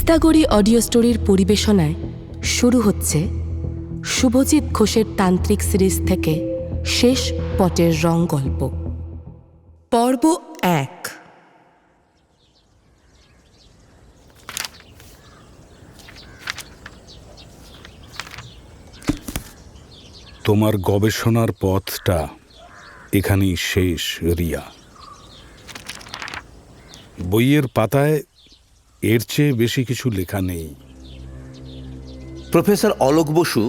তিস্তাগড়ি audio স্টোরির পরিবেশনায় শুরু হচ্ছে শুভজিৎ ঘোষের তান্ত্রিক সিরিজ থেকে শেষ পটের রং গল্প, পর্ব 1। তোমার গবেষণার পথটা এখানেই শেষ, রিয়া। বইয়ের পাতায় এর চেয়ে বেশি কিছু লেখা নেই। প্রফেসর অলোক বসু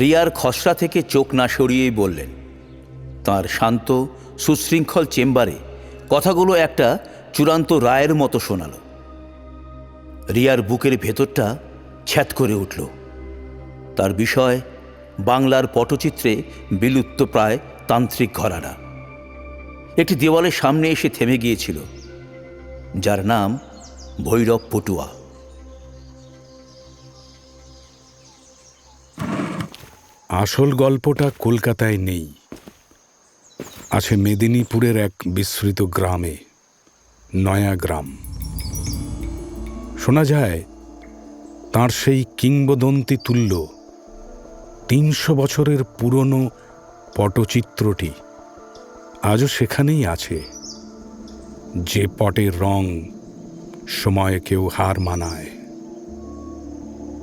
রিয়ার খসড়া থেকে চোখ না সরিয়েই বললেন। তাঁর শান্ত সুশৃঙ্খল চেম্বারে কথাগুলো একটা চূড়ান্ত রায়ের মতো শোনাল। রিয়ার বুকের ভেতরটা ছ্যাদ করে উঠল। তার বিষয় বাংলার পটচিত্রে বিলুপ্তপ্রায় তান্ত্রিক ঘরানা। একটি দেওয়ালের সামনে এসে থেমে গিয়েছিল, যার নাম ভৈরব পটুয়া। আসল গল্পটা কলকাতায় নেই, আছে মেদিনীপুরের এক বিস্মৃত গ্রামে, নয়াগ্রাম। শোনা যায় তাঁর সেই কিংবদন্তি তুল্য ৩০০ বছরের পুরনো পটচিত্রটি আজও সেখানেই আছে, যে পটের রং সময়কেও হার মানায়।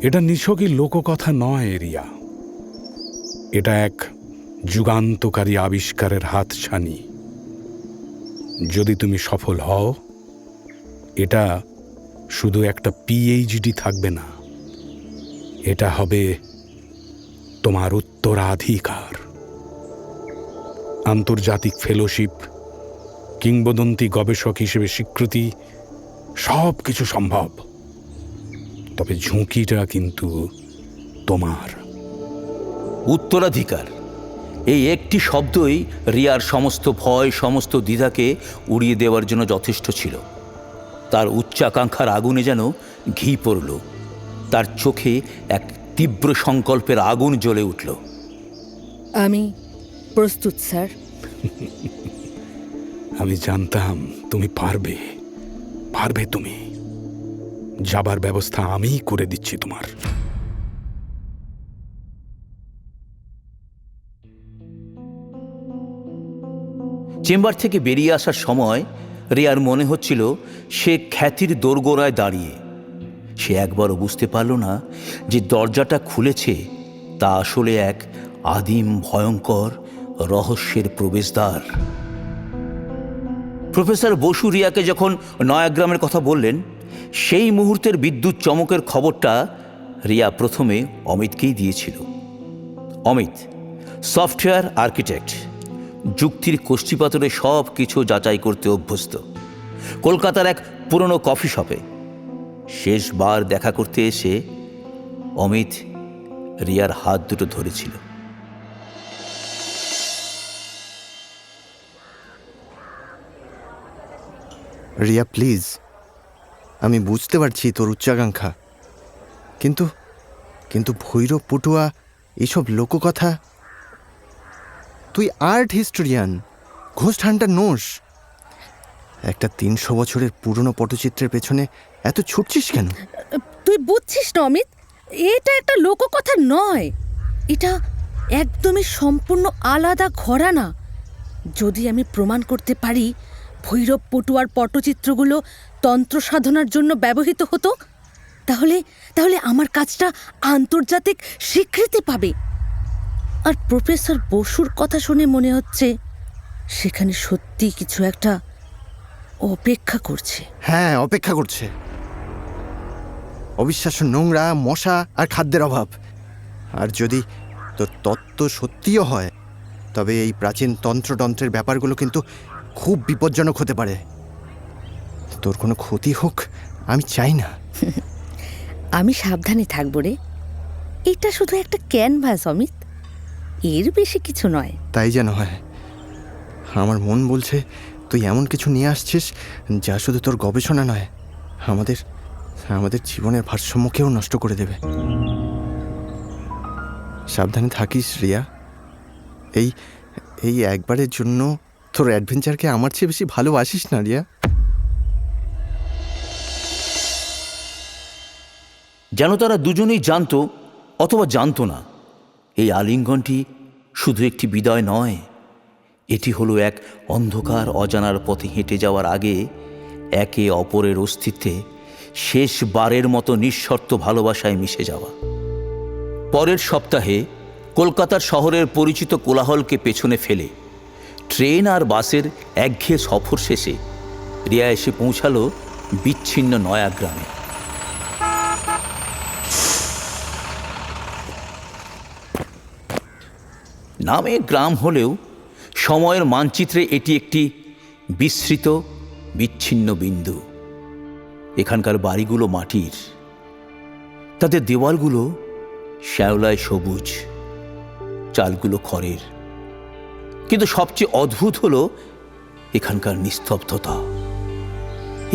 এটা নিছকই লোককথা নয় রিয়া, এটা এক যুগান্তকারী আবিষ্কারের হাতছানি। যদি তুমি সফল হও, এটা শুধু একটা পিএইচডি থাকবে না, এটা হবে তোমার উত্তরাধিকার। আন্তর্জাতিক ফেলোশিপ, কিংবদন্তি গবেষক হিসেবে স্বীকৃতি, সব কিছু সম্ভব। তবে ঝুঁকিটা কিন্তু তোমার। উত্তরাধিকার, এই একটি শব্দই রিয়ার সমস্ত ভয়, সমস্ত দ্বিধাকে উড়িয়ে দেওয়ার জন্য যথেষ্ট ছিল। তার উচ্চাকাঙ্ক্ষার আগুনে যেন ঘি পড়ল। তার চোখে এক তীব্র সংকল্পের আগুন জ্বলে উঠল। আমি প্রস্তুত স্যার। আমি জানতাম তুমি পারবে, পারবে তুমি। যাবার ব্যবস্থা আমিই করে দিচ্ছি তোমার। চেম্বার থেকে বেরিয়ে আসার সময় রিয়ার মনে হচ্ছিল সে খ্যাতির দোরগোড়ায় দাঁড়িয়ে। সে একবারও বুঝতে পারল না যে দরজাটা খুলেছে তা আসলে এক আদিম ভয়ঙ্কর রহস্যের প্রবেশদ্বার। প্রফেসর বসু রিয়াকে যখন নয়াগ্রামের কথা বললেন, সেই মুহূর্তের বিদ্যুৎ চমকের খবরটা রিয়া প্রথমে অমিতকেই দিয়েছিল। অমিত সফটওয়্যার আর্কিটেক্ট, যুক্তির কষ্টিপাথরে সব কিছু যাচাই করতে অভ্যস্ত। কলকাতার এক পুরনো কফি শপে শেষবার দেখা করতে এসে অমিত রিয়ার হাত দুটো ধরেছিল। রিয়া প্লিজ, আমি বুঝতে পারছি তোর উচ্চাকাঙ্ক্ষা, কিন্তু কিন্তু ভৈরব পটুয়া, এইসব লোককথা। তুই আর্ট হিস্টোরিয়ান, ঘোস্ট হান্টার নোস। একটা ৩০০ বছরের পুরনো পটচিত্রের পেছনে এত ছুটছিস কেন? তুই বুঝছিস না অমিত, এটা একটা লোককথা নয়, এটা একদমই সম্পূর্ণ আলাদা ঘরানা। যদি আমি প্রমাণ করতে পারি ভৈরব পটুয়ার পটচিত্রগুলো তন্ত্র সাধনার জন্য ব্যবহৃত হতো, তাহলে তাহলে আমার কাজটা আন্তর্জাতিক স্বীকৃতি পাবে। আর প্রফেসর বসুর কথা শুনে মনে হচ্ছে সেখানে সত্যি কিছু একটা অপেক্ষা করছে। হ্যাঁ, অপেক্ষা করছে। অবিশ্বাস্য নোংরা, মশা আর খাদ্যের অভাব। আর যদি তোর তত্ত্ব সত্যিও হয়, তবে এই প্রাচীন তন্ত্রের ব্যাপারগুলো কিন্তু খুব বিপজ্জনক হতে পারে। তোর কোনো ক্ষতি হোক আমি চাই না। আমি সাবধানে থাকবো রে। এটা শুধু একটা ক্যানভাস অমিত, এর বেশি কিছু নয়। তাই যেন হয়। আমার মন বলছে তুই এমন কিছু নিয়ে আসছিস যা শুধু তোর গবেষণা নয়, আমাদের জীবনের ভারসাম্যকেও নষ্ট করে দেবে। সাবধানে থাকিস রিয়া। এই একবারের জন্য তোর অ্যাডভেঞ্চারকে আমার চেয়ে বেশি ভালোবাসিস না রিয়া? যেন তারা দুজনেই জানতো অথবা জানতো না, এই আলিঙ্গনটি শুধু একটি বিদায় নয়, এটি হলো এক অন্ধকার অজানার পথে হেঁটে যাওয়ার আগে একে অপরের অস্তিত্বে শেষবারের মতো নিঃশর্ত ভালোবাসায় মিশে যাওয়া। পরের সপ্তাহে কলকাতার শহরের পরিচিত কোলাহলকে পেছনে ফেলে ট্রেন আর বাসের একঘেয়ে সফর শেষে রিয়া এসে পৌঁছালো বিচ্ছিন্ন নয়াগ্রামে। নামে গ্রাম হলেও সময়ের মানচিত্রে এটি একটি বিস্মৃত বিচ্ছিন্ন বিন্দু। এখানকার বাড়িগুলো মাটির, তাদের দেওয়ালগুলো শ্যাওলায় সবুজ, চালগুলো খড়ের। কিন্তু সবচেয়ে অদ্ভুত হলো এখানকার নিস্তব্ধতা।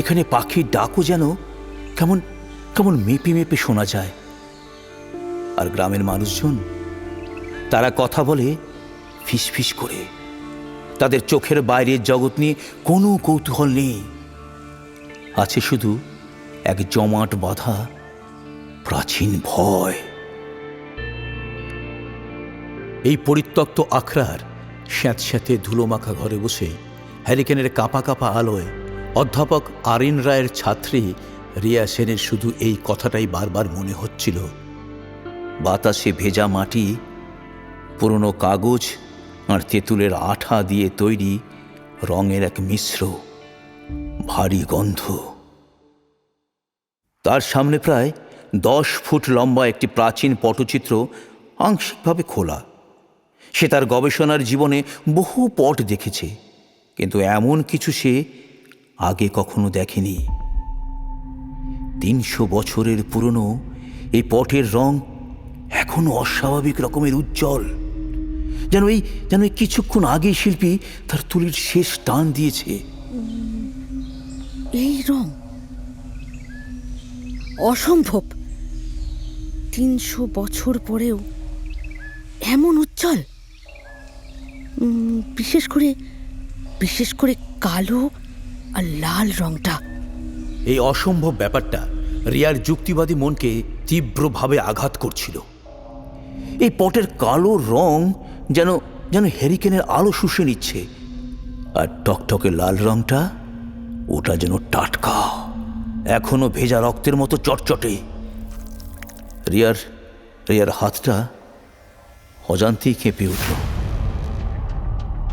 এখানে পাখির ডাকও যেন কেমন কেমন মেপে মেপে শোনা যায়। আর গ্রামের মানুষজন, তারা কথা বলে ফিসফিস করে। তাদের চোখের বাইরের জগৎ নিয়ে কোনো কৌতূহল নেই, আছে শুধু এক জমাট বাঁধা প্রাচীন ভয়। এই পরিত্যক্ত আখড়ার স্যাঁতস্যাঁতে ধুলোমাখা ঘরে বসে হ্যারিকেনের কাঁপা কাঁপা আলোয় অধ্যাপক আরিন রায়ের ছাত্রী রিয়া সেনের শুধু এই কথাটাই বারবার মনে হচ্ছিল। বাতাসে ভেজা মাটি, পুরনো কাগজ আর তেঁতুলের আঠা দিয়ে তৈরি রঙের এক মিশ্র ভারী গন্ধ। তার সামনে প্রায় 10 ফুট লম্বা একটি প্রাচীন পটচিত্র আংশিকভাবে খোলা। সে তার গবেষণার জীবনে বহু পট দেখেছে, কিন্তু এমন কিছু সে আগে কখনো দেখেনি। 300 বছরের পুরনো এই পটের রং এখনো অস্বাভাবিক রকমের উজ্জ্বল, যেন এই কিছুক্ষণ আগেই শিল্পী তার তুলির শেষ টান দিয়েছে। এই রং অসম্ভব। 300 বছর পরেও এমন উজ্জ্বল। বিশেষ করে কালো আর লাল রংটা। এই অসম্ভব ব্যাপারটা রিয়ার যুক্তিবাদী মনকে তীব্রভাবে আঘাত করছিল। এই পটের কালো রং যেন হ্যারিকেনের আলো শুষে নিচ্ছে, আর টকটকে লাল রংটা, ওটা যেন টাটকা, এখনো ভেজা রক্তের মতো চটচটে। রিয়ার হাতটা অজান্তেই কেঁপে উঠল।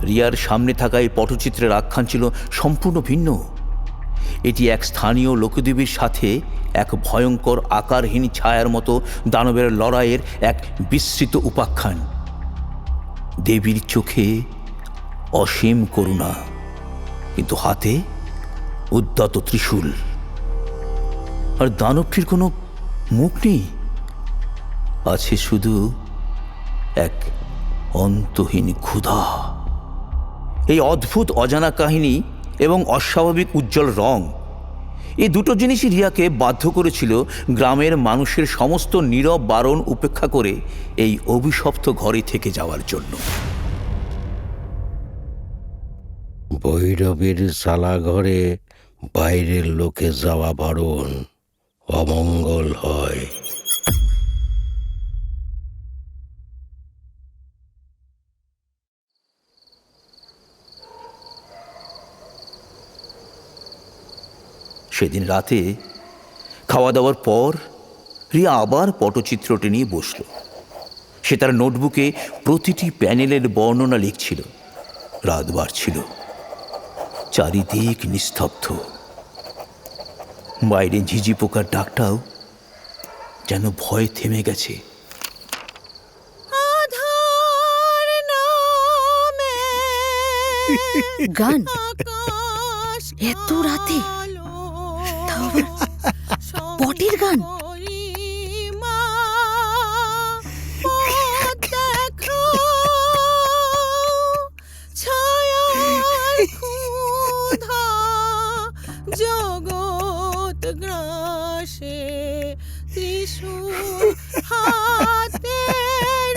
রিয়ার সামনে থাকা এই পটচিত্রের আখ্যান ছিল সম্পূর্ণ ভিন্ন। এটি এক স্থানীয় লোকদেবীর সাথে এক ভয়ঙ্কর আকারহীন ছায়ার মতো দানবের লড়াইয়ের এক বিস্তৃত উপাখ্যান। দেবীর চোখে অসীম করুণা, কিন্তু হাতে উদ্যত ত্রিশূল। আর দানবটির কোনো মুখ নেই, আছে শুধু এক অন্তহীন ক্ষুধা। এই অদ্ভুত অজানা কাহিনী এবং অস্বাভাবিক উজ্জ্বল রং, এই দুটো জিনিসই রিয়াকে বাধ্য করেছিল গ্রামের মানুষের সমস্ত নীরব বারণ উপেক্ষা করে এই অভিশপ্ত ঘরে থেকে যাওয়ার জন্য। ভৈরবের সালাঘরে বাইরের লোকে যাওয়া বারণ, অমঙ্গল হয়। সেদিন রাতে খাওয়া দাওয়ার পর রিয়া আবার পটচিত্রটি নিয়ে বসল। সে তার নোটবুকে প্রতিটি প্যানেলের বর্ণনা লিখছিল। রাত বাড়ছিল, চারিদিক নিস্তব্ধ। বাইরে ঝিঝি পোকার ডাকটাও যেন ভয়ে থেমে গেছে। গান এত রাতে, তাও আবার পটের গান। জগৎ গ্রাসে ত্রিশূল হাতে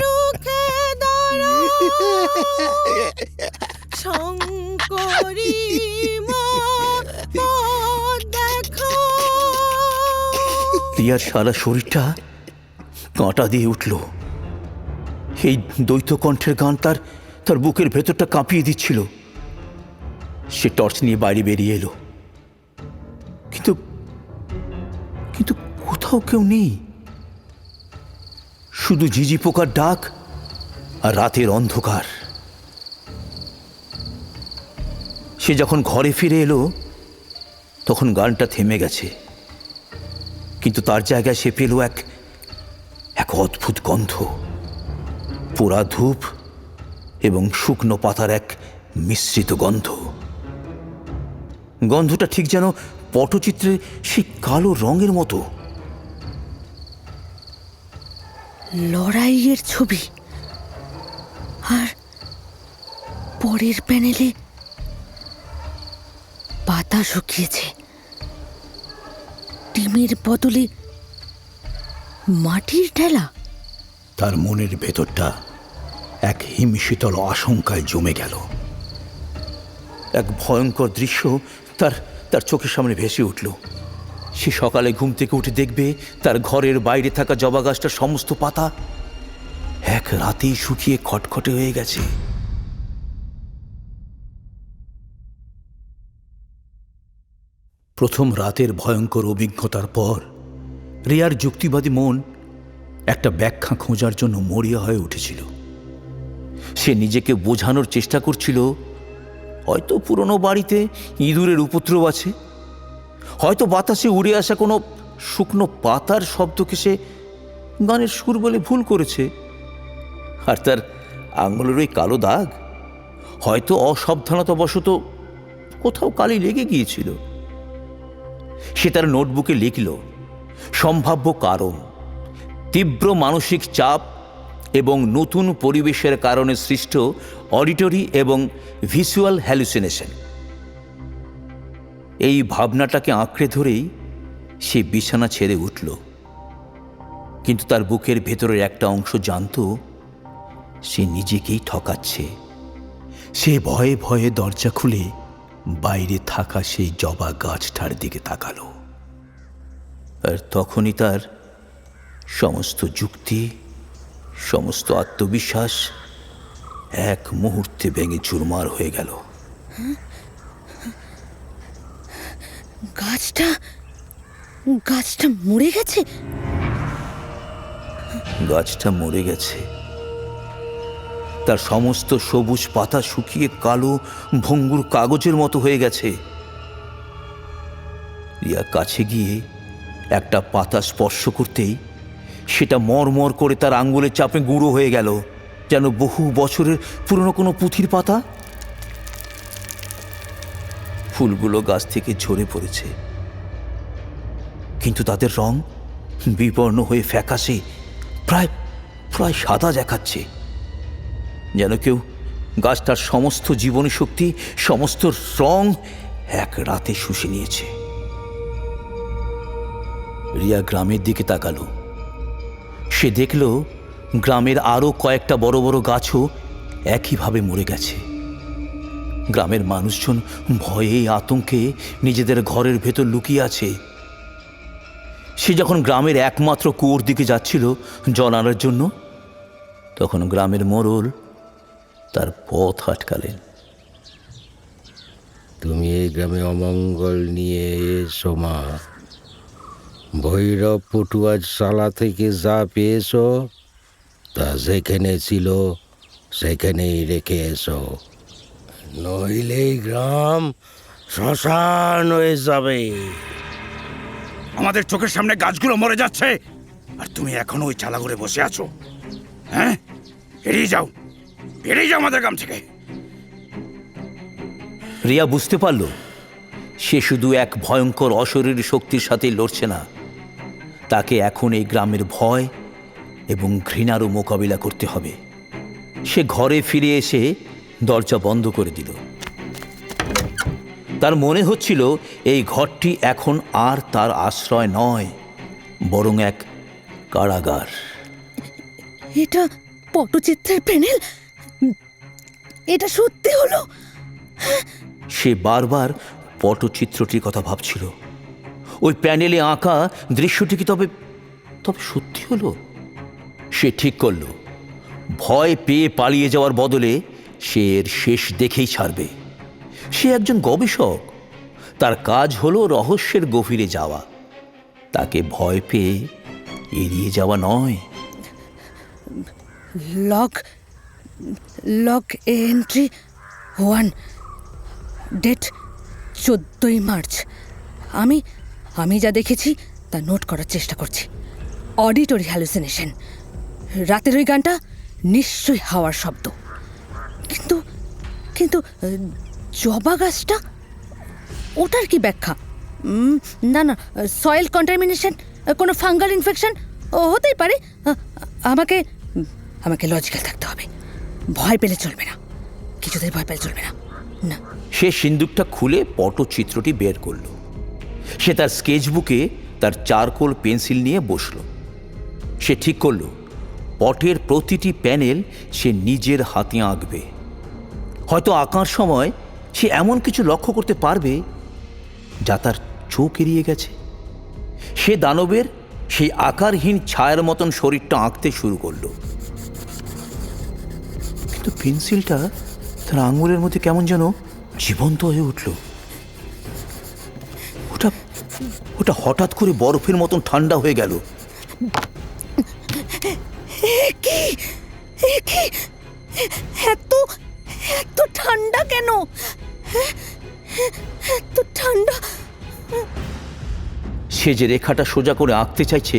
রুখে দাঁড়াও, শঙ্করী মা পথ দেখাও। রিয়ার সারা শরীরটা কাঁটা দিয়ে উঠল। এই দ্বৈত কণ্ঠের গান তার তার বুকের ভেতরটা কাঁপিয়ে দিচ্ছিল। সে টর্চ নিয়ে বাইরে বেরিয়ে এলো, কিন্তু কিন্তু কোথাও কেউ নেই। শুধু ঝিঝি পোকার ডাক আর রাতের অন্ধকার। সে যখন ঘরে ফিরে এলো তখন গানটা থেমে গেছে, কিন্তু তার জায়গায় সে পেল এক অদ্ভুত গন্ধ, পোড়া ধূপ এবং শুকনো পাতার এক মিশ্রিত গন্ধ। গন্ধটা ঠিক যেন পটচিত্রে সেই কালো রঙের মতো। লড়াইয়ের ছবি, আর পরের প্যানেলে পাতা শুকিয়েছে, ডিমের বদলে মাটির ঢেলা। তার মনের ভেতরটা এক হিমশীতল আশঙ্কায় জমে গেল। এক ভয়ঙ্কর দৃশ্য তার তার চোখের সামনে ভেসে উঠল। সে সকালে ঘুম থেকে উঠে দেখবে তার ঘরের বাইরে থাকা জবা গাছটার সমস্ত পাতা এক রাতেই শুকিয়ে খটখটে হয়ে গেছে। প্রথম রাতের ভয়ঙ্কর অভিজ্ঞতার পর রিয়ার যুক্তিবাদী মন একটা ব্যাখ্যা খোঁজার জন্য মরিয়া হয়ে উঠেছিল। সে নিজেকে বোঝানোর চেষ্টা করছিল, হয়তো পুরনো বাড়িতে ইঁদুরের উপদ্রব আছে, হয়তো বাতাসে উড়ে আসা কোনো শুকনো পাতার শব্দকে সে গানের সুর বলে ভুল করেছে, আর তার আঙুলের ওই কালো দাগ হয়তো অসাবধানতাবশত কোথাও কালি লেগে গিয়েছিল। সে তার নোটবুকে লিখল সম্ভাব্য কারণ: তীব্র মানসিক চাপ এবং নতুন পরিবেশের কারণে সৃষ্ট অডিটরি এবং ভিজুয়াল হ্যালুসিনেশন। এই ভাবনাটাকে আঁকড়ে ধরেই সে বিছানা ছেড়ে উঠল, কিন্তু তার বুকের ভেতরের একটা অংশ জানত সে নিজেকেই ঠকাচ্ছে। সে ভয়ে ভয়ে দরজা খুলে বাইরে থাকা সেই জবা গাছটার দিকে তাকালো, আর তখনই তার সমস্ত যুক্তি, সমস্ত আত্মবিশ্বাস এক মুহূর্তে ভেঙে চুরমার হয়ে গেল। গাছটা মরে গেছে। গাছটা মরে গেছে। তার সমস্ত সবুজ পাতা শুকিয়ে কালো ভঙ্গুর কাগজের মতো হয়ে গেছে। রিয়া কাছে গিয়ে একটা পাতা স্পর্শ করতেই সেটা মরমর করে তার আঙ্গুলের চাপে গুঁড়ো হয়ে গেল, যেন বহু বছরের পুরনো কোনো পুঁথির পাতা। ফুলগুলো গাছ থেকে ঝরে পড়েছে, কিন্তু তাদের রং বিবর্ণ হয়ে ফ্যাকাশে, প্রায় সাদা দেখাচ্ছে, যেন কেউ গাছটার সমস্ত জীবনী শক্তি, সমস্ত রং এক রাতে শুষে নিয়েছে। রিয়া গ্রামের দিকে তাকালো। সে দেখল গ্রামের আরও কয়েকটা বড় বড় গাছও একইভাবে মরে গেছে। গ্রামের মানুষজন ভয়ে আতঙ্কে নিজেদের ঘরের ভেতর লুকিয়ে আছে। সে যখন গ্রামের একমাত্র কুয়োর দিকে যাচ্ছিল জল আনার জন্য, তখন গ্রামের মোড়ল তার পথ আটকালেন। তুমি এই গ্রামে অমঙ্গল নিয়ে এসো মা। ভৈরব পটুয়ার শালা থেকে যা পেয়েছো তা যেখানে ছিল সেখানেই রেখে এসো, নইলে এই গ্রাম শ্মশান হয়ে যাবে। আমাদের চোখের সামনে গাছগুলো মরে যাচ্ছে, আর তুমি এখনো ওই চালা ঘরে বসে আছো। হ্যাঁ, বেরিয়ে যাও আমাদের গ্রাম থেকে। রিয়া বুঝতে পারল সে শুধু এক ভয়ঙ্কর অশরীরী শক্তির সাথে লড়ছে না, তাকে এখন এই গ্রামের ভয় এবং ঘৃণারও মোকাবিলা করতে হবে। সে ঘরে ফিরে এসে দরজা বন্ধ করে দিল। তার মনে হচ্ছিল এই ঘরটি এখন আর তার আশ্রয় নয়, বরং এক কারাগার। এটা পটচিত্রের প্যানেল, এটা সত্যি হলো। সে বারবার পটচিত্রটির কথা ভাবছিল। ওই প্যানেলে আঁকা দৃশ্যটি কি তবে তবে সত্যি হলো? সে ঠিক করল ভয় পেয়ে পালিয়ে যাওয়ার বদলে সে এর শেষ দেখেই ছাড়বে। সে একজন গবেষক, তার কাজ হলো রহস্যের গভীরে যাওয়া, তাকে ভয় পেয়ে এড়িয়ে যাওয়া নয়। লগ লগ এন্ট্রি 1, ডেট 14ই মার্চ। আমি আমি যা দেখেছি তা নোট করার চেষ্টা করছি। অডিটরি হ্যালুসিনেশন, রাতের ওই গানটা নিশ্চয়ই হাওয়ার শব্দ। কিন্তু কিন্তু জবা গাছটা, ওটার কি ব্যাখ্যা? না না, সয়েল কন্টামিনেশন, কোনো ফাঙ্গাল ইনফেকশন হতেই পারে। আমাকে আমাকে লজিক্যাল থাকতে হবে। ভয় পেলে চলবে না, কিছুতেই ভয় পেলে চলবে না। না। সে সিন্দুকটা খুলে পটচিত্রটি বের করল। সে তার স্কেচবুকে তার চারকোল পেন্সিল নিয়ে বসল। সে ঠিক করল পটের প্রতিটি প্যানেল সে নিজের হাতে আঁকবে। হয়তো আঁকার সময় সে এমন কিছু লক্ষ্য করতে পারবে যা তার চোখ এড়িয়ে গেছে। সে দানবের সেই আকারহীন ছায়ার মতন শরীরটা আঁকতে শুরু করল। কিন্তু পেন্সিলটা তার আঙুলের মধ্যে কেমন যেন জীবন্ত হয়ে উঠল। ওটা ওটা হঠাৎ করে বরফের মতন ঠান্ডা হয়ে গেল। এত এত ঠান্ডা কেন? এত ঠান্ডা। সে যে রেখাটা সোজা করে আঁকতে চাইছে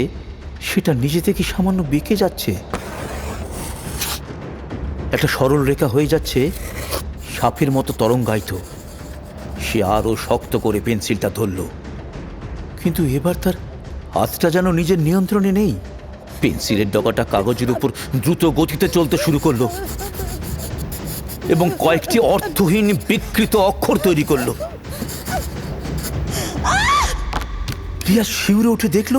সেটা নিজে থেকে সামান্য বেঁকে যাচ্ছে। একটা সরল রেখা হয়ে যাচ্ছে সাপের মতো তরঙ্গায়িত। সে আরো শক্ত করে পেন্সিলটা ধরল, কিন্তু এবার তার হাতটা যেন নিজের নিয়ন্ত্রণে নেই। পেন্সিলের ডগাটা কাগজের উপর দ্রুত গতিতে চলতে শুরু করলো এবং কয়েকটি অর্থহীন বিকৃত অক্ষর তৈরি করলো। রিয়া শিউরে উঠে দেখল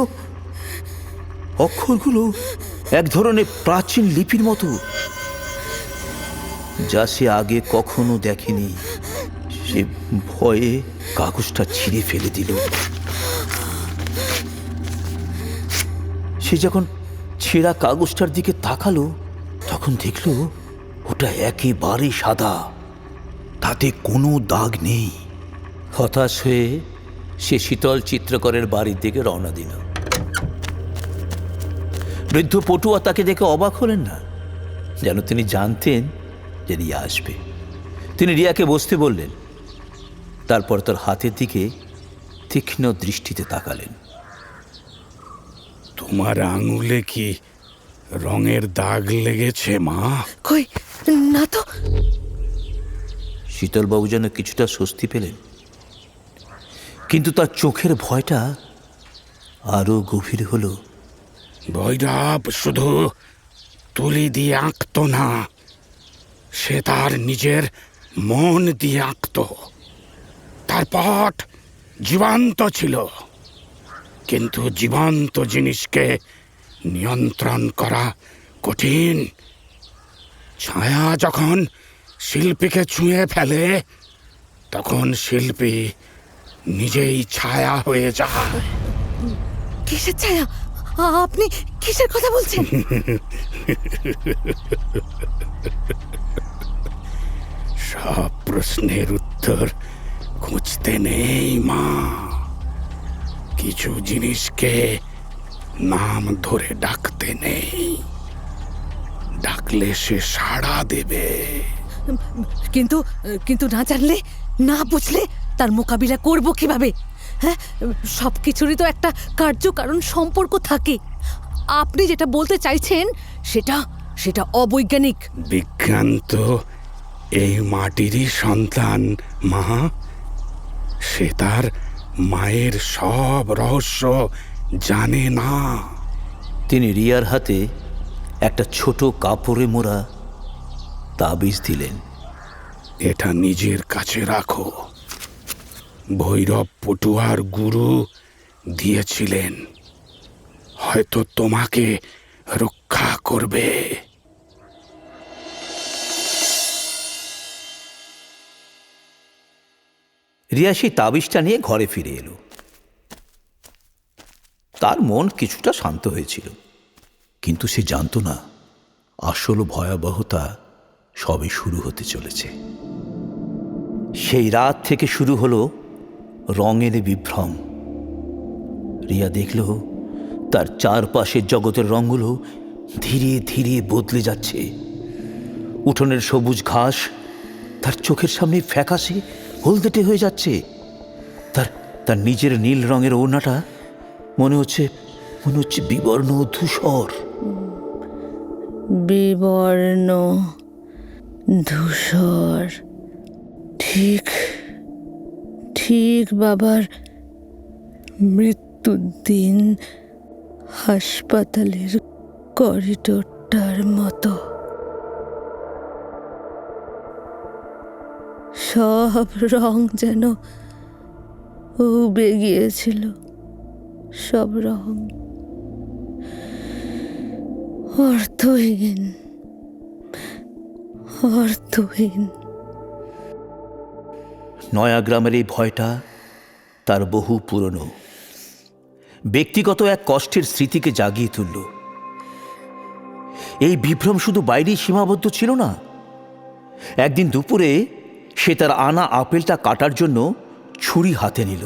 অক্ষরগুলো এক ধরনের প্রাচীন লিপির মতো, যা সে আগে কখনো দেখেনি। সে ভয়ে কাগজটা ছিঁড়ে ফেলে দিল। সে যখন ছেঁড়া কাগজটার দিকে তাকালো তখন দেখল ওটা একেবারে সাদা, তাতে কোনো দাগ নেই। হতাশ হয়ে সে শীতল চিত্রকরের বাড়ির দিকে রওনা দিল। বৃদ্ধ পটুয়া তাকে দেখে অবাক হলেন না, যেন তিনি জানতেন যে রিয়া আসবে। তিনি রিয়াকে বসতে বললেন, তারপর তার হাতের দিকে তীক্ষ্ণ দৃষ্টিতে তাকালেন। তোমার আঙুলে কি রঙের দাগ লেগেছে মা? কই না তো। শীতলবাবু যেন কিছুটা স্বস্তি পেলেন, কিন্তু তার চোখের ভয়টা আরো গভীর হলো। ভৈরব শুধু তুলি দিয়ে আঁকত না, সে তার নিজের মন দিয়ে আঁকত। তার পট জীবন্ত ছিল, কিন্তু জীবন্ত জিনিসকে নিয়ন্ত্রণ করা কঠিন। ছায়া যখন শিল্পীকে ছুঁয়ে ফেলে তখন শিল্পী নিজেই ছায়া হয়ে যায়। কিসের ছায়া? আপনি কিসের কথা বলছেন? সব প্রশ্নের উত্তর খুঁজতে নেই মা। কিছু জিনিসকে নাম ধরে ডাকতে নেই, ডাকলে সে সাড়া দেবে। কিন্তু কিন্তু না জানলে, না বুঝলে তার মোকাবিলা করব কিভাবে? হ্যাঁ, সব কিছুরই তো একটা কার্যকারণ সম্পর্ক থাকে। আপনি যেটা বলতে চাইছেন সেটা সেটা অবৈজ্ঞানিক। বিজ্ঞান তো এই মাটিরই সন্তান মা। সে তার মায়ের সব রহস্য জানে না। তিনি রিয়ার হাতে একটা ছোট কাপড়ে মোড়া তাবিজ দিলেন। এটা নিজের কাছে রাখো। ভৈরব পটুয়ার গুরু দিয়েছিলেন, হয়তো তোমাকে রক্ষা করবে। রিয়া সেই তাবিজটা নিয়ে ঘরে ফিরে এলো। তার মন কিছুটা শান্ত হয়েছিল, কিন্তু সে জানত না আসল ভয়াবহতা সবে শুরু হতে চলেছে। সেই রাত থেকে শুরু হলো রঙের বিভ্রম। রিয়া দেখল তার চারপাশের জগতের রঙগুলো ধীরে ধীরে বদলে যাচ্ছে। উঠোনের সবুজ ঘাস তার চোখের সামনে ফ্যাকাশে হলদেটে হয়ে যাচ্ছে। তার নিজের নীল রঙের ওড়নাটা মনে হচ্ছে বিবর্ণ ধূসর। বিবর্ণ ধূসর, ঠিক ঠিক বাবার মৃত্যুর দিন হাসপাতালের করিডোরটার মতো। সব রং যেন উবে গিয়েছিল, সব রং অর্থহীন, অর্থহীন। নয়াগ্রামের এই ভয়টা তার বহু পুরনো ব্যক্তিগত এক কষ্টের স্মৃতিকে জাগিয়ে তুলল। এই বিভ্রম শুধু বাইরেই সীমাবদ্ধ ছিল না। একদিন দুপুরে সে তার আনা আপেলটা কাটার জন্য ছুরি হাতে নিল,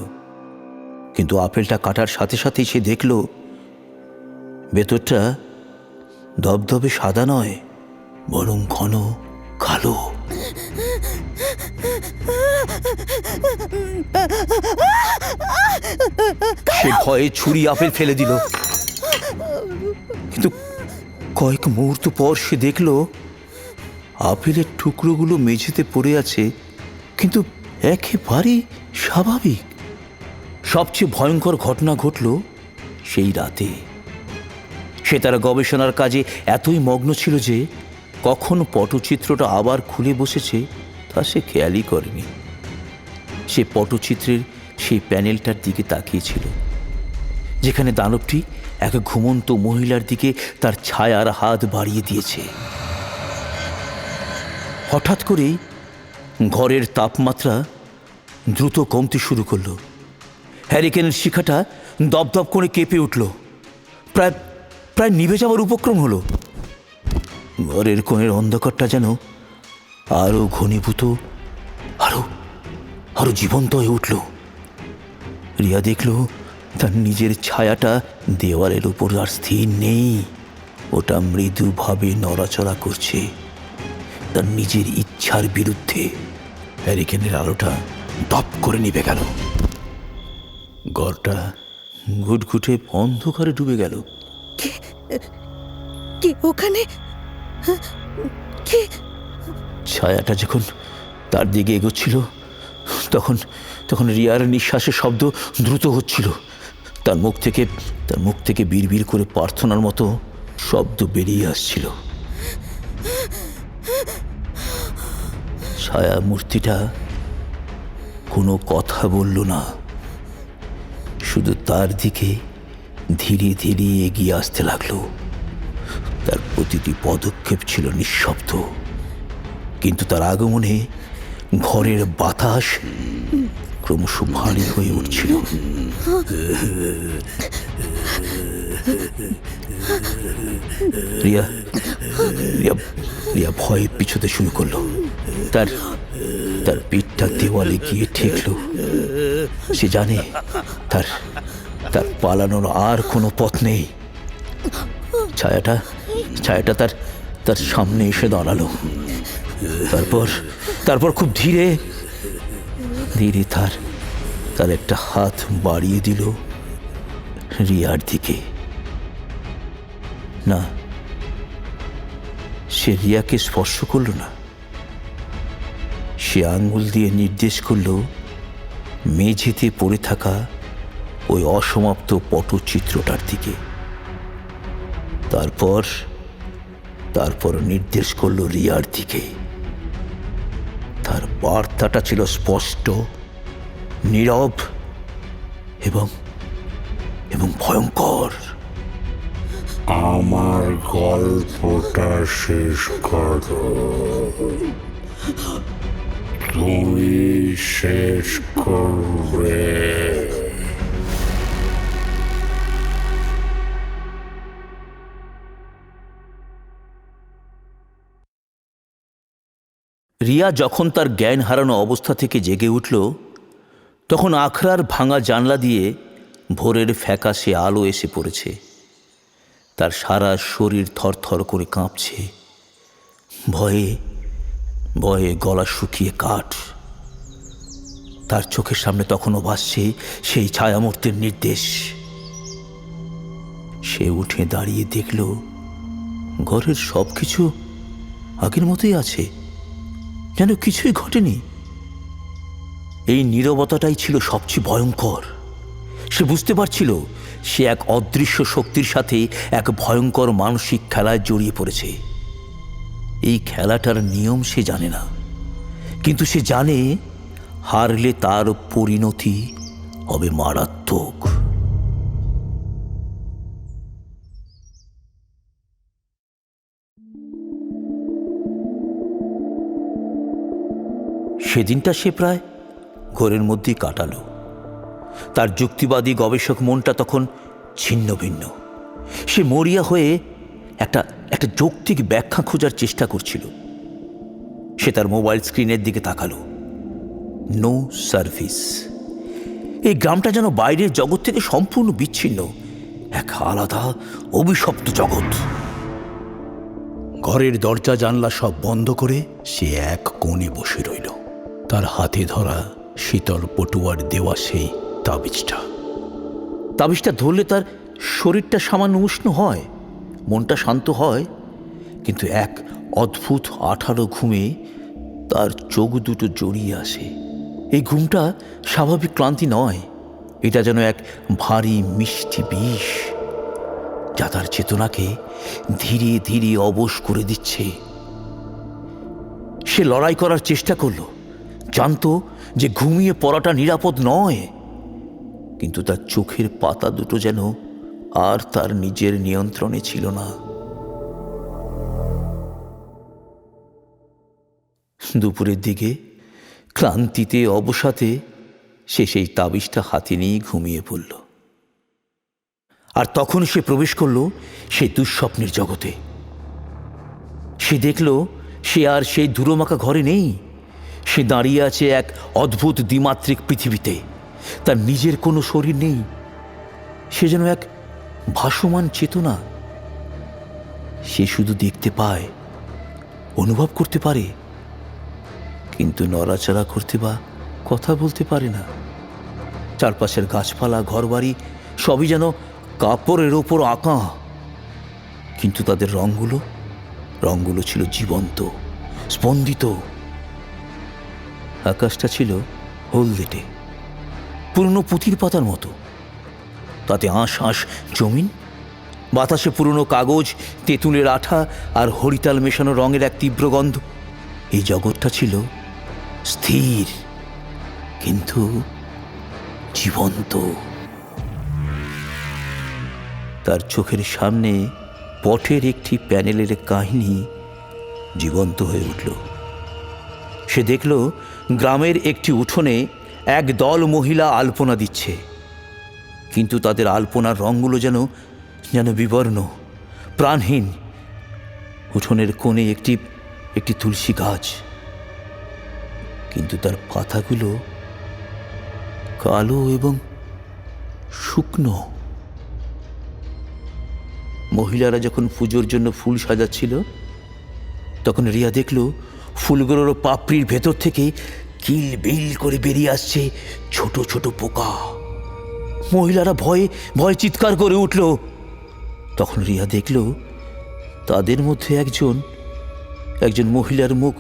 কিন্তু আপেলটা কাটার সাথে সাথেই সে দেখল ভেতরটা ধবধবে সাদা নয়, বরং ঘন কালো। সে ভয়ে ছুরি আপেল ফেলে দিল, কিন্তু কয়েক মুহূর্ত পর সে দেখল আপেলের টুকরোগুলো মেঝেতে পড়ে আছে, কিন্তু একেবারেই স্বাভাবিক। সবচেয়ে ভয়ঙ্কর ঘটনা ঘটল সেই রাতে। সে তার গবেষণার কাজে এতই মগ্ন ছিল যে কখন পটচিত্রটা আবার খুলে বসেছে তা সে খেয়ালই করেনি। সে পটচিত্রের সেই প্যানেলটার দিকে তাকিয়েছিল, যেখানে দানবটি এক ঘুমন্ত মহিলার দিকে তার ছায়ার হাত বাড়িয়ে দিয়েছে। হঠাৎ করেই ঘরের তাপমাত্রা দ্রুত কমতে শুরু করলো। হ্যারিকেনের শিখাটা দপদপ করে কেঁপে উঠল, প্রায় প্রায় নিভে যাওয়ার উপক্রম হলো। ঘরের কোণের অন্ধকারটা যেন আরো ঘনীভূত, আরো জীবন্ত হয়ে উঠল। রিয়া দেখল তার নিজের ছায়াটা দেওয়ালের উপর আর স্থির নেই, ওটা মৃদুভাবে নড়াচড়া করছে তার নিজের ইচ্ছার বিরুদ্ধে। হ্যারিকেনের আলোটা দপ করে নিভে গেল, ঘরটা ঘুটঘুটে অন্ধকারে ডুবে গেল। কি ওখানে? ছায়াটা যখন তার দিকে এগোচ্ছিল তখন রিয়ার নিঃশ্বাসের শব্দ দ্রুত হচ্ছিল। তার মুখ থেকে বিড়বিড় করে প্রার্থনার মতো শব্দ বেরিয়ে আসছিল। ছায়া মূর্তিটা কোনো কথা বলল না, শুধু তার দিকে ধীরে ধীরে এগিয়ে আসতে লাগলো। তার প্রতিটি পদক্ষেপ ছিল নিঃশব্দ, কিন্তু তার আগমনে ঘরের বাতাস ক্রমশ ভারী হয়ে উঠছিল। রিয়া ভয়ে পিছোতে শুরু করলো। তার পিঠটা দেওয়ালে গিয়ে ঠেকল। সে জানে তার পালানোর আর কোনো পথ নেই। ছায়াটা তার সামনে এসে দাঁড়ালো। তারপর খুব ধীরে ধীরে তার একটা হাত বাড়িয়ে দিল রিয়ার দিকে। না, সে রিয়াকে স্পর্শ করল না। সে আঙ্গুল দিয়ে নির্দেশ করল মেঝেতে পড়ে থাকা ওই অসমাপ্ত পটচিত্রটার দিকে। তারপর নির্দেশ করল রিয়ার দিকে। তার বার্তাটা ছিল স্পষ্ট, নীরব এবং ভয়ঙ্কর। আমার গল্পটা শেষ করো, তুমি শেষ করবে। রিয়া যখন তার জ্ঞান হারানো অবস্থা থেকে জেগে উঠল, তখন আখড়ার ভাঙা জানলা দিয়ে ভোরের ফ্যাকাশে আলো এসে পড়েছে। তার সারা শরীর থরথর করে কাঁপছে, ভয়ে ভয়ে গলা শুকিয়ে কাঠ। তার চোখের সামনে তখনও ভাসছে সেই ছায়ামূর্তির নির্দেশ। সে উঠে দাঁড়িয়ে দেখল ঘরের সব কিছু আগের মতোই আছে, যেন কিছুই ঘটেনি। এই নীরবতাটাই ছিল সবচেয়ে ভয়ঙ্কর। সে বুঝতে পারছিল সে এক অদৃশ্য শক্তির সাথে এক ভয়ঙ্কর মানসিক খেলায় জড়িয়ে পড়েছে। এই খেলাটার নিয়ম সে জানে না, কিন্তু সে জানে হারলে তার পরিণতি হবে মারাত্মক। সেদিনটা সে প্রায় ঘোরের মধ্যেই কাটালো। তার যুক্তিবাদী গবেষক মনটা তখন ছিন্ন ভিন্ন। সে মরিয়া হয়ে একটা যৌক্তিক ব্যাখ্যা খোঁজার চেষ্টা করছিল। সে তার মোবাইল স্ক্রিনের দিকে তাকালো। No service. এই গ্রামটা যেন বাইরের জগৎ থেকে সম্পূর্ণ বিচ্ছিন্ন, এক আলাদা অভিশপ্ত জগৎ। ঘরের দরজা জানলা সব বন্ধ করে সে এক কোণে বসে রইল। তার হাতে ধরা শীতল পটুয়ার দেওয়া সেই তাবিজটা ধরলে তার শরীরটা সামান্য উষ্ণ হয়, মনটা শান্ত হয়, কিন্তু এক অদ্ভুত আঠালো ঘুমে তার চোখ দুটো জড়িয়ে আসে। এই ঘুমটা স্বাভাবিক ক্লান্তি নয়, এটা যেন এক ভারী মিষ্টি বিষ যা তার চেতনাকে ধীরে ধীরে অবশ করে দিচ্ছে। সে লড়াই করার চেষ্টা করল, জানতো যে ঘুমিয়ে পড়াটা নিরাপদ নয়, কিন্তু তার চোখের পাতা দুটো যেন আর তার নিজের নিয়ন্ত্রণে ছিল না। দুপুরের দিকে ক্লান্তিতে অবসাদে সে সেই তাবিজটা হাতে নিয়ে ঘুমিয়ে পড়ল। আর তখন সে প্রবেশ করল সেই দুঃস্বপ্নের জগতে। সে দেখল সে আর সেই ধুলোমাখা ঘরে নেই। সে দাঁড়িয়ে আছে এক অদ্ভুত দ্বিমাত্রিক পৃথিবীতে। তার নিজের কোনো শরীর নেই, সে যেন এক ভাসমান চেতনা। সে শুধু দেখতে পায়, অনুভব করতে পারে, কিন্তু নড়াচড়া করতে বা কথা বলতে পারে না। চারপাশের গাছপালা, ঘরবাড়ি সবই যেন কাপড়ের ওপর আঁকা, কিন্তু তাদের রঙগুলো ছিল জীবন্ত, স্পন্দিত। আকাশটা ছিল হলদেটে, পুরনো পুঁতির পাতার মতো। তাতে আঁশ আঁশ জমিন, বাতাসে পুরনো কাগজ, তেঁতুলের আঠা আর হরিতাল মেশানো রঙের এক তীব্র গন্ধ। এই জগৎটা ছিল স্থির কিন্তু জীবন্ত। তার চোখের সামনে পটের একটি প্যানেলের কাহিনী জীবন্ত হয়ে উঠল। সে দেখল গ্রামের একটি উঠোনে এক দল মহিলা আলপনা দিচ্ছে, কিন্তু তাদের আলপনার রঙগুলো যেন বিবর্ণ, প্রাণহীন। উঠোনের কোণে একটি তুলসী গাছ, কিন্তু তার পাতাগুলো কালো এবং শুকনো। মহিলারা যখন পুজোর জন্য ফুল সাজাচ্ছিল, তখন রিয়া দেখল ফুলগুলোর পাপড়ির ভেতর থেকে কিলবিল করে বেরিয়ে আসছে ছোট ছোট পোকা। মহিলারা ভয়ে চিৎকার করে উঠল। তখন রিয়া দেখল তাদের মধ্যে একজন মহিলার মুখ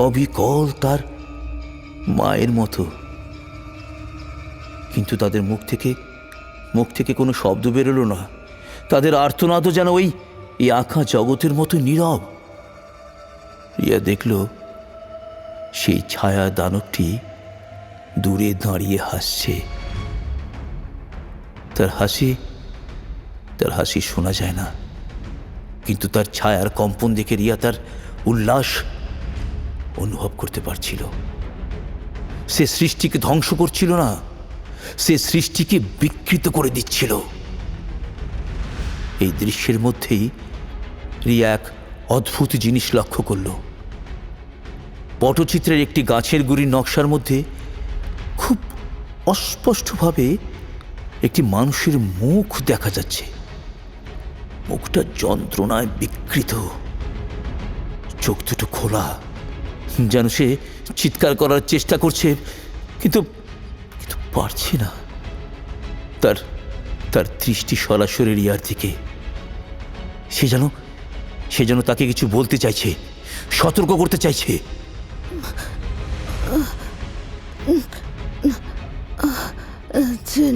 অবিকল তার মায়ের মতো, কিন্তু তাদের মুখ থেকে কোনো শব্দ বেরোলো না। তাদের আর্তনাদও যেন এই আঁকা জগতের মতো নীরব। রিয়া দেখল সেই ছায়া দানবটি দূরে দাঁড়িয়ে হাসছে। তার হাসি শোনা যায় না, কিন্তু তার ছায়ার কম্পন দেখে রিয়া তার উল্লাস অনুভব করতে পারছিল। সে সৃষ্টিকে ধ্বংস করছিল না, সে সৃষ্টিকে বিকৃত করে দিচ্ছিল। এই দৃশ্যের মধ্যেই রিয়া এক অদ্ভুত জিনিস লক্ষ্য করল। পটচিত্রের একটি গাছের গুড়ির নকশার মধ্যে খুব অস্পষ্টভাবে একটি মানুষের মুখ দেখা যাচ্ছে। মুখটা যন্ত্রণায় বিকৃত, চোখ দুটো খোলা, যেন সে চিৎকার করার চেষ্টা করছে, কিন্তু কিন্তু পারছে না। তার তার দৃষ্টি সরাসরি রিয়ার দিকে। সে যেন তাকে কিছু বলতে চাইছে, সতর্ক করতে চাইছে।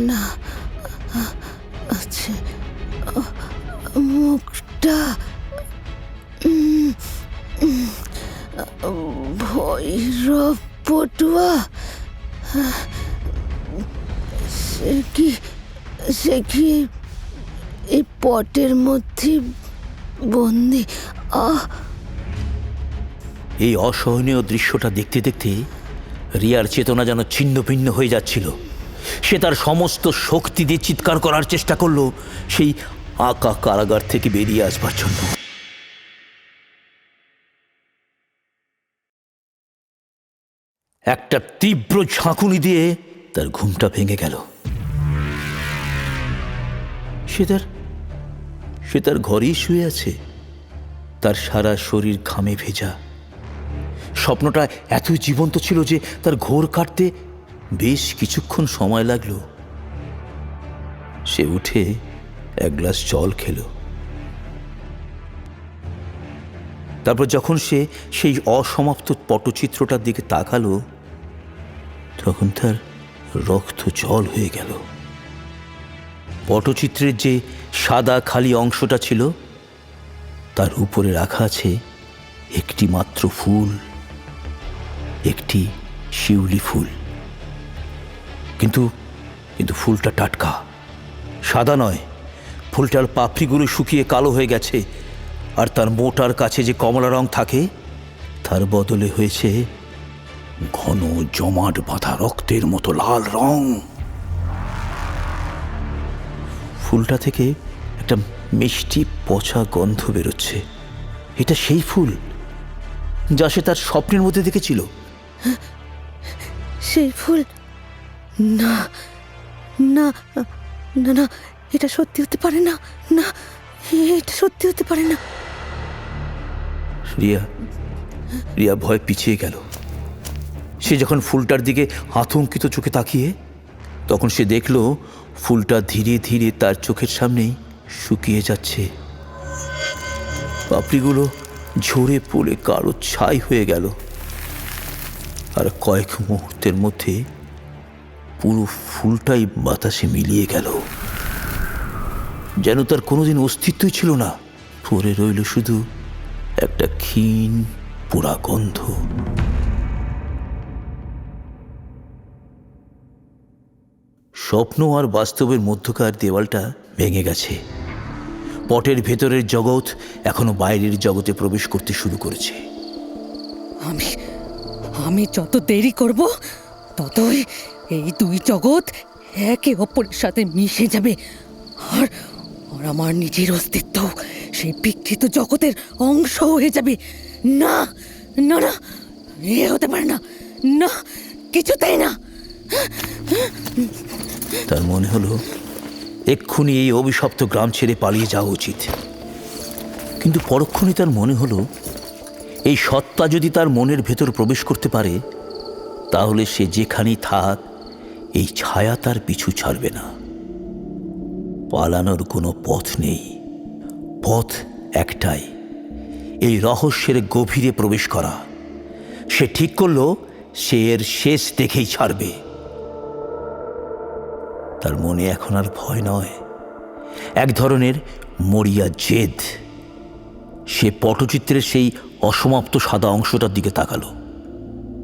না আছে মুখটা ভৈরব পটুয়া, সে কি এই পটের মধ্যে বন্দি? এই অসহনীয় দৃশ্যটা দেখতে দেখতে রিয়ার চেতনা যেন ছিন্ন ভিন্ন হয়ে যাচ্ছিল। সে তার সমস্ত শক্তি দিয়ে চিৎকার করার চেষ্টা করলো সেই আঁকা কারাগার থেকে বেরিয়ে আসবার জন্য। একটা তীব্র ঝাঁকুনি দিয়ে তার ঘুমটা ভেঙে গেল। সে তার ঘরেই শুয়ে আছে, তার সারা শরীর ঘামে ভেজা। স্বপ্নটা এত জীবন্ত ছিল যে তার ঘোর কাটতে বেশ কিছুক্ষণ সময় লাগলো। সে উঠে এক গ্লাস জল খেল। তারপর যখন সে সেই অসমাপ্ত পটচিত্রটার দিকে তাকালো, তখন তার রক্ত জল হয়ে গেল। পটচিত্রের যে সাদা খালি অংশটা ছিল, তার উপরে রাখা আছে একটি মাত্র ফুল, একটি শিউলি ফুল। কিন্তু ফুলটা টাটকা, সাদা নয়। ফুলটার পাপড়িগুলো শুকিয়ে কালো হয়ে গেছে, আর তার মোটার কাছে যে কমলা রং থাকে, তার বদলে হয়েছে ঘন জমাট বাঁধা রক্তের মতো লাল রং। ফুলটা থেকে একটা মিষ্টি পচা গন্ধ বেরোচ্ছে। এটা সেই ফুল যা সে তার স্বপ্নের মধ্যে দেখেছিল। সেই ফুল? না না না না, এটা সত্যি হতে পারে না। না, এটা সত্যি হতে পারে না। রিয়া ভয় পিছিয়ে গেল। সে যখন ফুলটার দিকে আতঙ্কিত চোখে তাকিয়ে, তখন সে দেখল ফুলটা ধীরে ধীরে তার চোখের সামনেই শুকিয়ে যাচ্ছে। পাপড়িগুলো ঝরে পড়ে কারো ছাই হয়ে গেল, আর কয়েক মুহূর্তের মধ্যে পুরো ফুলটাই বাতাসে মিলিয়ে গেল, যেন তার কোনোদিন অস্তিত্বই ছিল না। পড়ে রইল শুধু একটা ক্ষীণ পোড়া গন্ধ। স্বপ্ন আর বাস্তবের মধ্যকার দেওয়ালটা ভেঙে গেছে। পটের ভেতরের জগৎ এখনো বাইরের জগতে প্রবেশ করতে শুরু করেছে। আমি যত দেরি করব, ততই এই দুই জগৎ একে অপরের সাথে মিশে যাবে, আর আমার নিজের অস্তিত্ব সেই বিকৃত জগতের অংশ হয়ে যাবে। না না না, এ হতে পারে না। না, কিছুতেই না। তার মনে হলো এক্ষুনি এই অভিশপ্ত গ্রাম ছেড়ে পালিয়ে যাওয়া উচিত। কিন্তু পরক্ষণে তার মনে হলো এই সত্তা যদি তার মনের ভেতর প্রবেশ করতে পারে, তাহলে সে যেখানেই থাক, এই ছায়া তার পিছু ছাড়বে না। পালানোর কোনো পথ নেই, পথ একটাই, এই রহস্যের গভীরে প্রবেশ করা। সে ঠিক করলো সে এর শেষ দেখেই ছাড়বে। তার মনে এখন আর ভয় নয়, এক ধরনের মরিয়া জেদ। সে পটচিত্রের সেই অসমাপ্ত সাদা অংশটার দিকে তাকালো।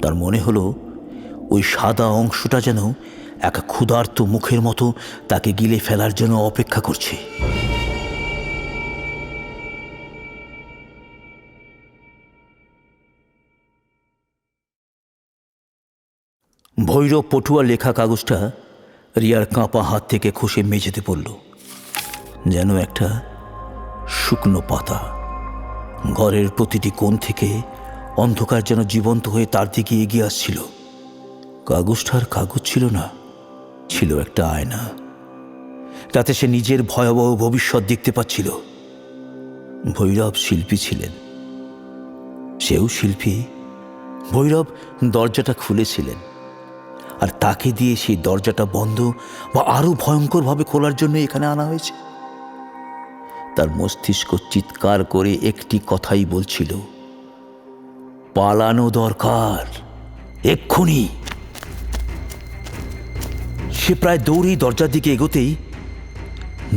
তার মনে হলো ওই সাদা অংশটা যেন এক ক্ষুধার্ত মুখের মতো তাকে গিলে ফেলার জন্য অপেক্ষা করছে। ভৈরব পটুয়া লেখা কাগজটা রিয়ার কাঁপা হাত থেকে খসে মেঝেতে পড়ল, যেন একটা শুকনো পাতা। ঘরের প্রতিটি কোণ থেকে অন্ধকার যেন জীবন্ত হয়ে তার দিকে এগিয়ে আসছিল। কাগজটা আর কাগজ ছিল না, ছিল একটা আয়না। তাতে সে নিজের ভয়াবহ ভবিষ্যৎ দেখতে পাচ্ছিল। ভৈরব শিল্পী ছিলেন, সেও শিল্পী। ভৈরব দরজাটা খুলেছিলেন, আর তাকে দিয়ে সেই দরজাটা বন্ধ বা আরো ভয়ঙ্করভাবে খোলার জন্য এখানে আনা হয়েছে। তার মস্তিষ্ক চিৎকার করে একটি কথাই বলছিল, পালানো দরকার, এক্ষুনি। সে প্রায় দৌড়েই দরজার দিকে এগোতেই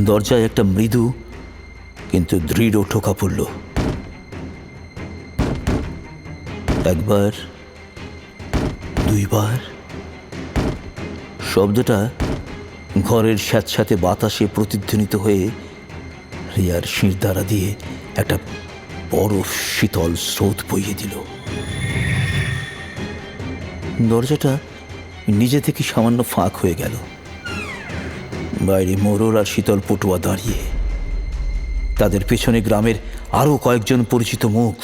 দরজায় একটা মৃদু কিন্তু দৃঢ় ঠোকা পড়ল। একবার, দুইবার। শব্দটা ঘরের স্যাঁতস্যাঁতে বাতাসে প্রতিধ্বনিত হয়ে রিয়ার শিরদাঁড়া দিয়ে একটা বরফ শীতল স্রোত বইয়ে দিল। দরজাটা নিজে থেকে সামান্য ফাঁক হয়ে গেল। বাইরে মোড়ল আর শীতল পটুয়া দাঁড়িয়ে, তাদের পেছনে গ্রামের আরো কয়েকজন পরিচিত মুখ,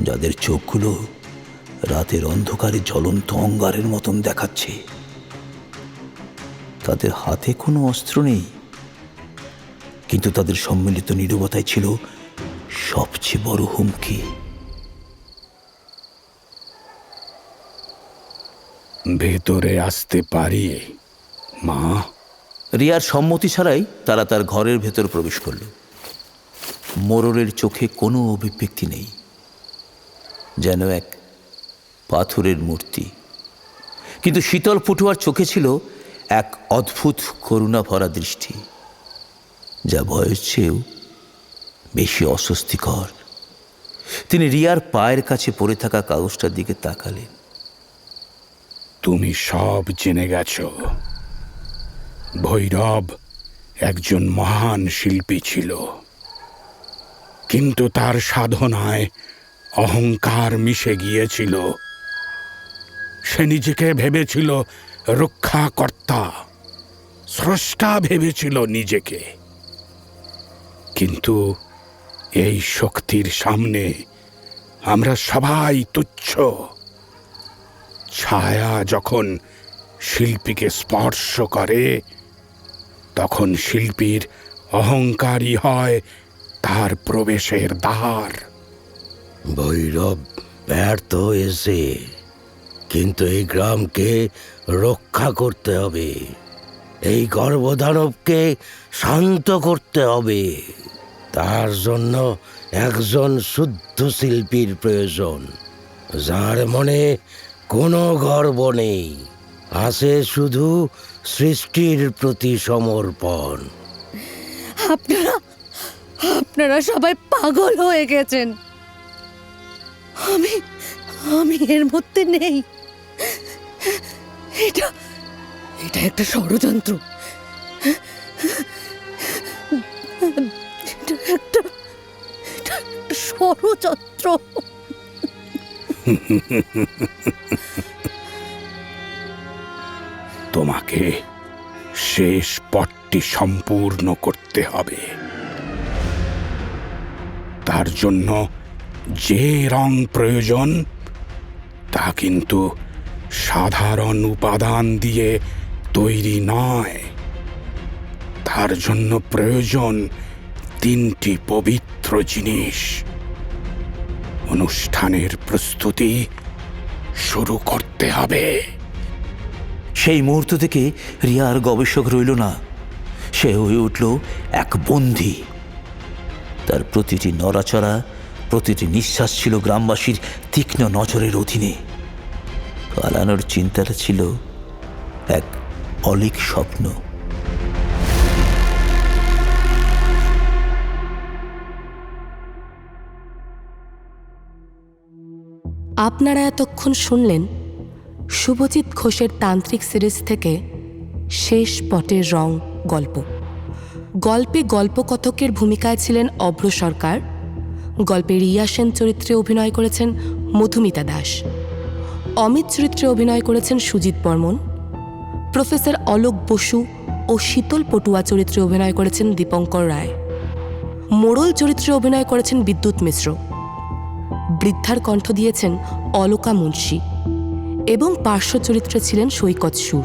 যাদের চোখগুলো রাতের অন্ধকারে জ্বলন্ত অঙ্গারের মতন দেখাচ্ছে। তাদের হাতে কোনো অস্ত্র নেই, কিন্তু তাদের সম্মিলিত নীরবতায় ছিল সবচেয়ে বড় হুমকি। ভেতরে আসতে পারি মা? রিয়ার সম্মতি ছাড়াই তারা তার ঘরের ভেতর প্রবেশ করল। মোরলের চোখে কোনো অভিব্যক্তি নেই, যেন এক পাথরের মূর্তি। কিন্তু শীতল পটুয়ার চোখে ছিল এক অদ্ভুত করুণা ভরা দৃষ্টি, যা ভয়ের চেয়েও বেশি অস্বস্তিকর। তিনি রিয়ার পায়ের কাছে পড়ে থাকা কাগজটার দিকে তাকালেন। তুমি সব জেনে গেছ। ভৈরব একজন মহান শিল্পী ছিল, কিন্তু তার সাধনায় অহংকার মিশে গিয়েছিল। সে নিজেকে ভেবেছিল রক্ষাকর্তা, স্রষ্টা ভেবেছিল নিজেকে। কিন্তু এই শক্তির সামনে আমরা সবাই তুচ্ছ। ছায়া যখন শিল্পীকে স্পর্শ করে, তখন শিল্পীর অহংকারই হয় তার প্রবেশের দ্বার। ভৈরব ব্যর্থ হয়েছে, কিন্তু এই গ্রামকে রক্ষা করতে হবে। এই গর্ভধানবকে শান্ত করতে হবে। তার জন্য একজন শুদ্ধ শিল্পীর প্রয়োজন, যার মনে কোনো গর্ব নেই, আছে শুধু সৃষ্টির প্রতি সমর্পণ। আপনারা সবাই পাগল হয়ে গেছেন। আমি এর মধ্যে নেই। এটা একটা ষড়যন্ত্র। এটা একটা ষড়যন্ত্র। তোমাকে শেষ পথটি সম্পূর্ণ করতে হবে। তার জন্য যে রং প্রয়োজন তা কিন্তু সাধারণ উপাদান দিয়ে তৈরি নয়। তার জন্য প্রয়োজন 3টি পবিত্র জিনিস। অনুষ্ঠানের প্রস্তুতি শুরু করতে হবে। সেই মুহূর্ত থেকে রিয়া আর গবেষক রইল না। সে হয়ে উঠল এক বন্দী। তার প্রতিটি নড়াচড়া, প্রতিটি নিঃশ্বাস ছিল গ্রামবাসীর তীক্ষ্ণ নজরের অধীনে। পালানোর চিন্তাটা ছিল এক অলীক স্বপ্ন। আপনারা এতক্ষণ শুনলেন শুভজিৎ ঘোষের তান্ত্রিক সিরিজ থেকে শেষ পটের রং গল্প। গল্পে গল্পকথকের ভূমিকায় ছিলেন অভ্র সরকার। গল্পে রিয়া সেন চরিত্রে অভিনয় করেছেন মধুমিতা দাস। অমিত চরিত্রে অভিনয় করেছেন সুজিত বর্মন। প্রফেসর অলোক বসু ও শীতল পটুয়া চরিত্রে অভিনয় করেছেন দীপঙ্কর রায়। মোড়ল চরিত্রে অভিনয় করেছেন বিদ্যুৎ মিশ্র। বৃদ্ধার কণ্ঠ দিয়েছেন অলকা মুন্সী এবং পার্শ্ব চরিত্রে ছিলেন সৈকত সুর।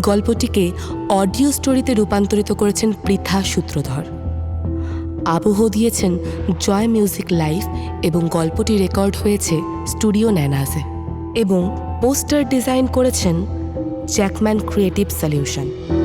গল্পটিকে অডিও স্টোরিতে রূপান্তরিত করেছেন পৃথা সূত্রধর। আবহ দিয়েছেন জয় মিউজিক লাইভ এবং গল্পটি রেকর্ড হয়েছে স্টুডিও ন্যানাজে। এবং পোস্টার ডিজাইন করেছেন জ্যাকম্যান ক্রিয়েটিভ সলিউশন।